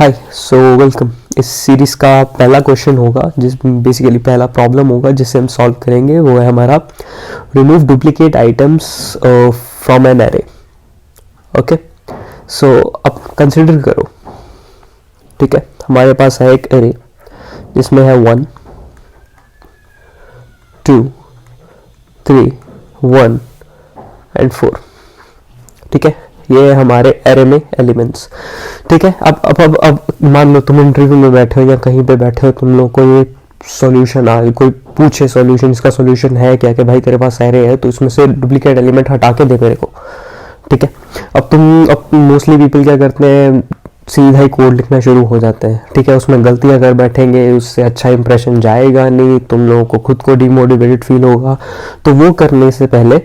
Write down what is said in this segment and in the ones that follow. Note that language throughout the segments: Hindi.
हाय सो वेलकम। इस सीरीज़ का पहला क्वेश्चन होगा, जिस बेसिकली पहला प्रॉब्लम होगा जिसे हम सॉल्व करेंगे, वो है हमारा remove duplicate items from an array. Okay, so अब कंसिडर करो, ठीक है। हमारे पास है एक एरे जिसमें है 1 2 3 1 एंड 4, ठीक है। ये है हमारे एरे में एलिमेंट्स, ठीक है। अब मान लो तुम इंटरव्यू में बैठे हो या कहीं पे बैठे हो, तुम लोग को ये सॉल्यूशन आ कोई पूछे सॉल्यूशन, इसका सॉल्यूशन है क्या, कि भाई तेरे पास एरे है तो इसमें से डुप्लीकेट एलिमेंट हटा के दे मेरे को, ठीक है। अब मोस्टली पीपल क्या करते हैं, सीधा ही कोड लिखना शुरू हो जाते हैं, ठीक है। उसमें गलतियां कर बैठेंगे, उससे अच्छा इंप्रेशन जाएगा नहीं, तुम लोगों को खुद को डिमोटिवेटेड फील होगा। तो वो करने से पहले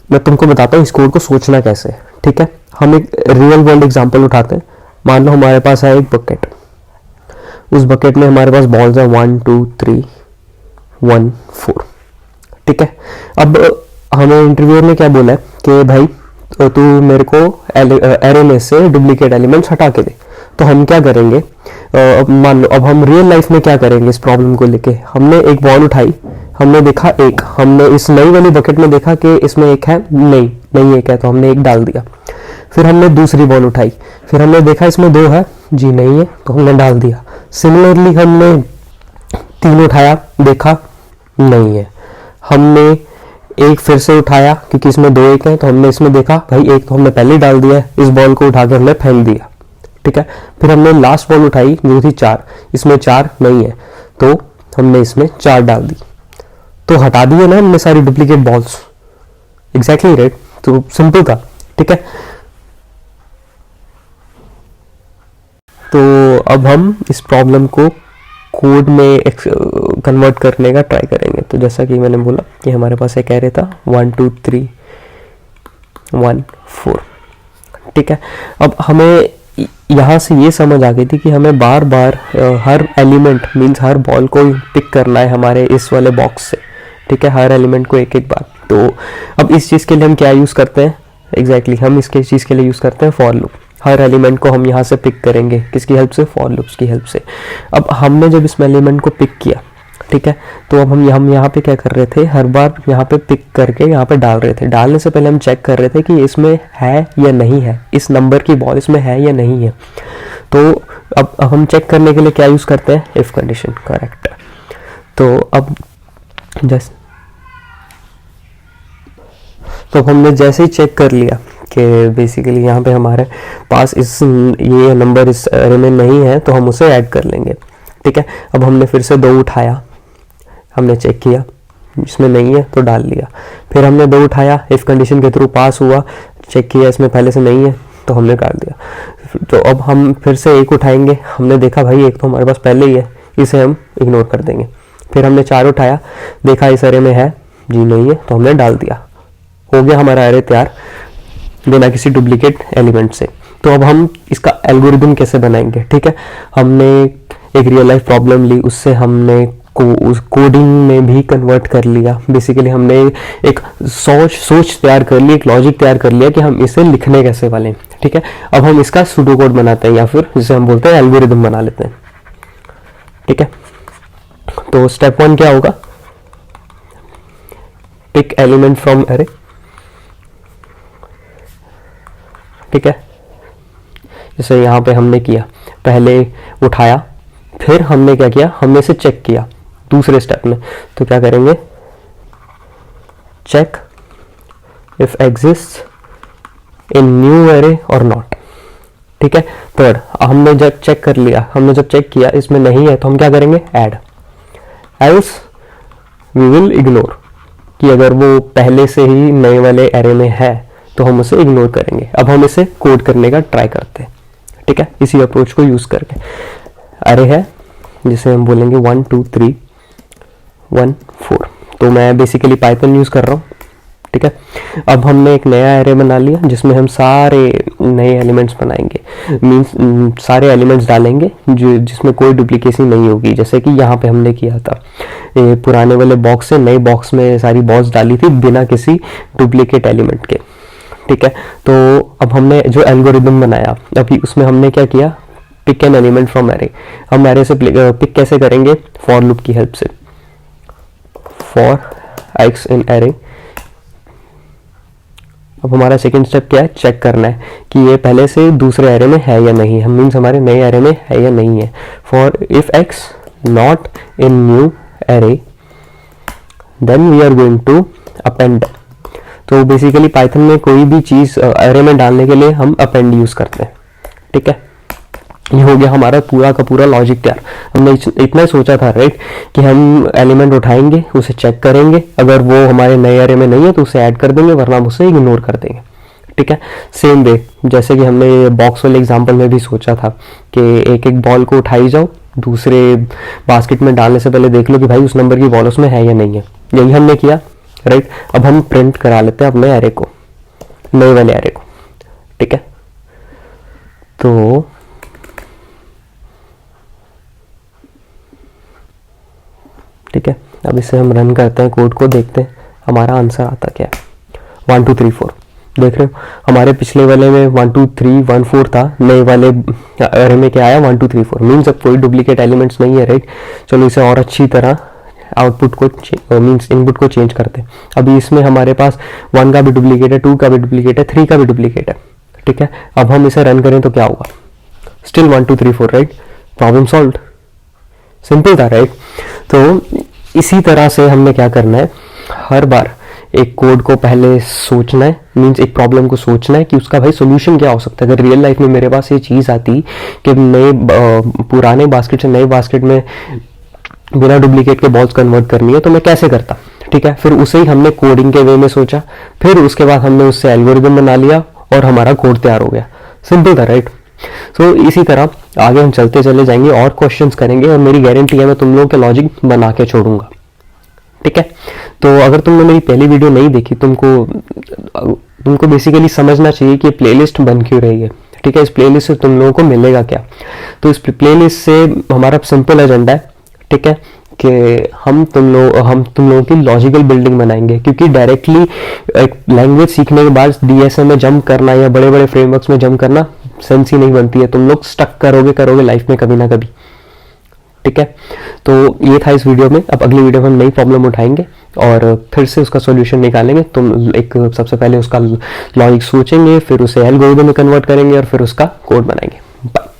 मैं तुमको बताता हूँ इस कोड को सोचना कैसे, ठीक है। हम एक रियल वर्ल्ड एग्जांपल उठाते हैं। मान लो हमारे पास है एक बकेट, उस बकेट में हमारे पास बॉल्स है 1 2 3 1 4, ठीक है। अब हमें इंटरव्यूअर ने क्या बोला है कि भाई तू मेरे को एरे में से डुप्लीकेट एलिमेंट्स हटा के दे। तो हम क्या करेंगे, मान लो अब हम रियल लाइफ में क्या करेंगे इस प्रॉब्लम को लेके। हमने एक बॉल उठाई, हमने देखा एक, हमने इस नई वाली बकेट में देखा कि इसमें एक है, नहीं एक है, तो हमने एक डाल दिया। फिर हमने दूसरी बॉल उठाई, फिर हमने देखा इसमें 2 है, जी नहीं है, तो हमने डाल दिया। सिमिलरली हमने 3 उठाया, देखा नहीं है, हमने एक फिर से उठाया क्योंकि इसमें 2 एक है, तो हमने इसमें देखा भाई एक तो हमने पहले ही डाल दिया है, इस बॉल को उठा के हमने फेंक दिया, ठीक है। फिर हमने लास्ट बॉल उठाई जो थी 4, इसमें 4 नहीं है, तो हमने इसमें 4 डाल दी। तो हटा दिए ना हमने सारी डुप्लीकेट बॉल्स, एग्जैक्टली राइट। तो सिंपल था, ठीक है। तो अब हम इस प्रॉब्लम को कोड में कन्वर्ट करने का ट्राई करेंगे। तो जैसा कि मैंने बोला कि हमारे पास एक एरे था 1 2 3 1 4, ठीक है। अब हमें यहाँ से ये समझ आ गई थी कि हमें बार बार हर एलिमेंट मीन्स हर बॉल को पिक करना है हमारे इस वाले बॉक्स से, ठीक है, हर एलिमेंट को एक एक बार। तो अब इस चीज़ के लिए हम क्या यूज़ करते हैं, एग्जैक्टली हम इसके चीज़ के लिए यूज़ करते हैं फॉर लूप। हर एलिमेंट को हम यहाँ से पिक करेंगे, किसकी हेल्प से, फॉर लूप्स की हेल्प से। अब हमने जब इस एलिमेंट को पिक किया, ठीक है, तो अब हम यहाँ पे क्या कर रहे थे, हर बार यहाँ पे पिक करके यहाँ पे डाल रहे थे। डालने से पहले हम चेक कर रहे थे कि इसमें है या नहीं है, इस नंबर की बॉल इसमें है या नहीं है। तो अब हम चेक करने के लिए क्या यूज़ करते हैं, इफ कंडीशन, करेक्ट। तो अब हमने जैसे ही चेक कर लिया कि बेसिकली यहाँ पे हमारे पास ये नंबर इस एरे में नहीं है, तो हम उसे ऐड कर लेंगे, ठीक है। अब हमने फिर से 2 उठाया, हमने चेक किया इसमें नहीं है तो डाल लिया। फिर हमने 2 उठाया, इफ कंडीशन के थ्रू पास हुआ, चेक किया इसमें पहले से नहीं है तो हमने डाल दिया। तो अब हम फिर से 1 उठाएंगे, हमने देखा भाई एक तो हमारे पास पहले ही है, इसे हम इग्नोर कर देंगे। फिर हमने 4 उठाया, देखा इस एरे में है, जी नहीं है, तो हमने डाल दिया। हो गया हमारा एरे तैयार बिना किसी डुप्लीकेट एलिमेंट से। तो अब हम इसका एल्गोरिदम कैसे बनाएंगे, ठीक है। हमने एक रियल लाइफ प्रॉब्लम ली, उससे हमने उस कोडिंग में भी कन्वर्ट कर लिया। बेसिकली हमने एक सोच तैयार कर ली, एक लॉजिक तैयार कर लिया कि हम इसे लिखने कैसे वाले हैं, ठीक है। अब हम इसका सूडो कोड बनाते हैं, या फिर जिसे हम बोलते हैं एल्गोरिदम बना लेते हैं, ठीक है। तो स्टेप 1 क्या होगा, पिक एलिमेंट फ्रॉम एरे, ठीक है। जैसे यहाँ पे हमने किया, पहले उठाया, फिर हमने क्या किया, हमने इसे चेक किया दूसरे स्टेप में। तो क्या करेंगे, check if exist in new array और नॉट, ठीक है। थर्ड, हमने जब चेक कर लिया, हमने जब चेक किया इसमें नहीं है, तो हम क्या करेंगे, add, else we will ignore, कि अगर वो पहले से ही नए वाले एरे में है तो हम उसे इग्नोर करेंगे। अब हम इसे कोड करने का ट्राई करते हैं, ठीक है, इसी अप्रोच को यूज करके। एरे है जिसे हम बोलेंगे 1 2 3 1 4। तो मैं बेसिकली पाइथन यूज कर रहा हूँ, ठीक है। अब हमने एक नया एरे बना लिया जिसमें हम सारे नए एलिमेंट्स बनाएंगे, मीन्स सारे एलिमेंट्स डालेंगे जो जिसमें कोई डुप्लीकेसी नहीं होगी। जैसे कि यहाँ पे हमने किया था, पुराने वाले बॉक्स से नए बॉक्स में सारी बॉल्स डाली थी बिना किसी डुप्लीकेट एलिमेंट के, ठीक है। तो अब हमने जो एल्गोरिदम बनाया, अभी उसमें हमने क्या किया, pick an element from array. हम एरे से पिक कैसे करेंगे? फॉर लूप की हेल्प से। For x in array. अब हमारा सेकंड स्टेप क्या है? चेक करना है कि ये पहले से दूसरे एरे में है या नहीं है, मीन्स हमारे नए एरे में है या नहीं है। For if x not in new array then we are going to append. तो बेसिकली पाइथन में कोई भी चीज़ एरे में डालने के लिए हम अपेंड यूज़ करते हैं। ठीक है, ये हो गया हमारा पूरा का पूरा लॉजिक तैयार। हमने इतना ही सोचा था राइट कि हम एलिमेंट उठाएंगे, उसे चेक करेंगे, अगर वो हमारे नए एरे में नहीं है तो उसे ऐड कर देंगे, वरना हम उसे इग्नोर कर देंगे। ठीक है, सेम वे जैसे कि हमने बॉक्स वाले एग्जांपल में भी सोचा था कि एक एक बॉल को उठाई जाओ, दूसरे बास्केट में डालने से पहले देख लो कि भाई उस नंबर की बॉल उसमें है या नहीं है। यही हमने किया राइट। अब हम प्रिंट करा लेते हैं अपने एरे को, नए वाले एरे को। ठीक है, तो ठीक है, अब इसे हम रन करते हैं, कोड को देखते हैं हमारा आंसर आता क्या है। 1 2 3 4 देख रहे हो, हमारे पिछले वाले में 1 2 3 1 4 था, नए वाले एरे में क्या आया 1 2 3 4। मीन्स अब कोई डुप्लीकेट एलिमेंट्स नहीं है राइट। चलो इसे और अच्छी तरह आउटपुट को मीन्स इनपुट को चेंज करते हैं। अभी इसमें हमारे पास 1 का भी डुप्लीकेट है, 2 का भी डुप्लीकेट है, 3 का भी डुप्लीकेट है। ठीक है, अब हम इसे रन करें तो क्या होगा? Still 1 2 3 4 right. Problem solved, simple था राइट। तो इसी तरह से हमने क्या करना है, हर बार एक कोड को पहले सोचना है, मीन्स एक प्रॉब्लम को सोचना है कि उसका भाई सोल्यूशन क्या हो सकता है। अगर रियल लाइफ में मेरे पास ये चीज़ आती कि नए पुराने बास्केट से नए बास्केट में बिना डुप्लीकेट के बॉल्स कन्वर्ट करनी है तो मैं कैसे करता। ठीक है, फिर उसे ही हमने कोडिंग के वे में सोचा, फिर उसके बाद हमने उससे एल्गोरिदम बना लिया और हमारा कोड तैयार हो गया। सिंपल था राइट। तो इसी तरह आगे हम चलते चले जाएंगे और क्वेश्चंस करेंगे, और मेरी गारंटी है मैं तुम लोगों के लॉजिक बना के छोड़ूंगा। ठीक है, तो अगर तुमने मेरी पहली वीडियो नहीं देखी, तुमको बेसिकली समझना चाहिए कि प्लेलिस्ट बन क्यों रही है। ठीक है, इस प्लेलिस्ट से तुम लोगों को मिलेगा क्या? तो इस प्लेलिस्ट से हमारा सिंपल एजेंडा है। ठीक है, कि हम तुम लोगों की लॉजिकल बिल्डिंग बनाएंगे, क्योंकि डायरेक्टली एक लैंग्वेज सीखने के बाद डीएसए में जंप करना या बड़े बड़े फ्रेमवर्क्स में जंप करना सेंस ही नहीं बनती है। तुम लोग स्टक करोगे लाइफ में कभी ना कभी। ठीक है, तो ये था इस वीडियो में। अब अगली वीडियो में हम नई प्रॉब्लम उठाएंगे और फिर से उसका सॉल्यूशन निकालेंगे। तुम एक सबसे पहले उसका लॉजिक सोचेंगे, फिर उसे एल्गोरिथम में कन्वर्ट करेंगे और फिर उसका कोड बनाएंगे। बाय।